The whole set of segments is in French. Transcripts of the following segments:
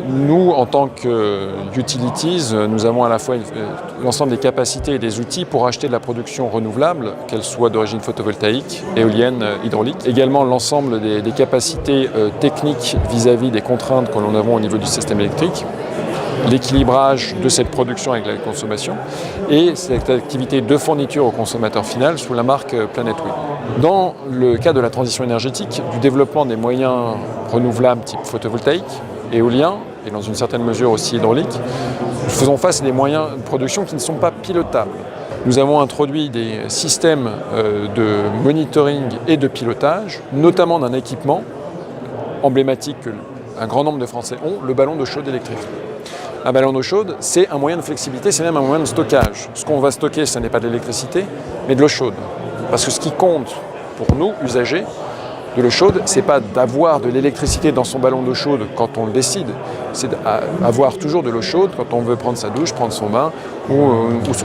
Nous, en tant qu'utilities, nous avons à la fois l'ensemble des capacités et des outils pour acheter de la production renouvelable, qu'elle soit d'origine photovoltaïque, éolienne, hydraulique. Également l'ensemble des capacités techniques vis-à-vis des contraintes que l'on a au niveau du système électrique, l'équilibrage de cette production avec la consommation et cette activité de fourniture au consommateur final sous la marque Planet Wind. Dans le cas de la transition énergétique, du développement des moyens renouvelables type photovoltaïque, éolien et dans une certaine mesure aussi hydraulique, nous faisons face à des moyens de production qui ne sont pas pilotables. Nous avons introduit des systèmes de monitoring et de pilotage, notamment d'un équipement emblématique qu'un grand nombre de Français ont, le ballon d'eau chaude électrique. Un ballon d'eau chaude, c'est un moyen de flexibilité, c'est même un moyen de stockage. Ce qu'on va stocker, ce n'est pas de l'électricité, mais de l'eau chaude. Parce que ce qui compte pour nous, usagers de l'eau chaude, c'est pas d'avoir de l'électricité dans son ballon d'eau chaude quand on le décide, c'est d'avoir toujours de l'eau chaude quand on veut prendre sa douche, prendre son bain ou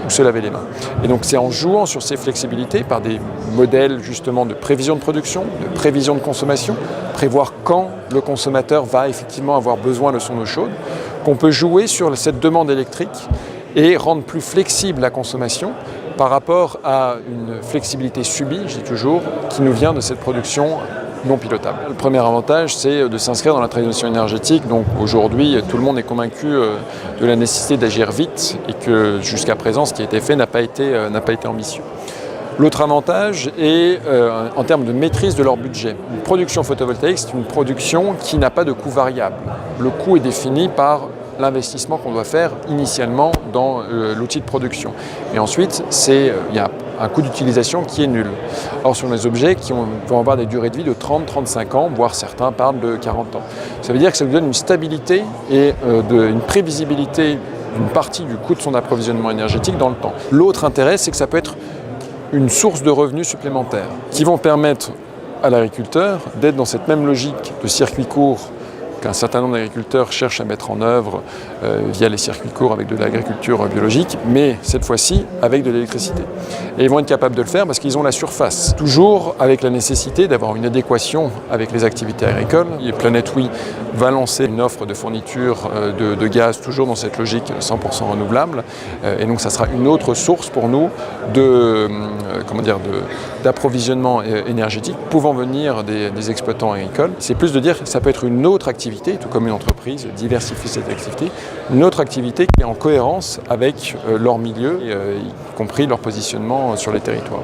se laver les mains. Et donc c'est en jouant sur ces flexibilités par des modèles justement de prévision de production, de prévision de consommation, prévoir quand le consommateur va effectivement avoir besoin de son eau chaude, qu'on peut jouer sur cette demande électrique et rendre plus flexible la consommation par rapport à une flexibilité subie, je dis toujours, qui nous vient de cette production non pilotable. Le premier avantage, c'est de s'inscrire dans la transition énergétique. Donc aujourd'hui, tout le monde est convaincu de la nécessité d'agir vite et que jusqu'à présent, ce qui a été fait n'a pas été ambitieux. L'autre avantage est en termes de maîtrise de leur budget. Une production photovoltaïque, c'est une production qui n'a pas de coût variable. Le coût est défini par l'investissement qu'on doit faire initialement dans l'outil de production. Et ensuite, il y a un coût d'utilisation qui est nul. Or, sur les objets qui vont avoir des durées de vie de 30-35 ans, voire certains parlent de 40 ans. Ça veut dire que ça nous donne une stabilité et une prévisibilité d'une partie du coût de son approvisionnement énergétique dans le temps. L'autre intérêt, c'est que ça peut être une source de revenus supplémentaires qui vont permettre à l'agriculteur d'être dans cette même logique de circuit court qu'un certain nombre d'agriculteurs cherchent à mettre en œuvre via les circuits courts avec de l'agriculture biologique, mais cette fois-ci avec de l'électricité. Et ils vont être capables de le faire parce qu'ils ont la surface, toujours avec la nécessité d'avoir une adéquation avec les activités agricoles. Et Planet Wind va lancer une offre de fourniture de gaz, toujours dans cette logique 100% renouvelable, et donc ça sera une autre source pour nous d'approvisionnement énergétique pouvant venir des exploitants agricoles. C'est plus de dire que ça peut être une autre activité, tout comme une entreprise diversifie cette activité, une autre activité qui est en cohérence avec leur milieu, y compris leur positionnement sur les territoires.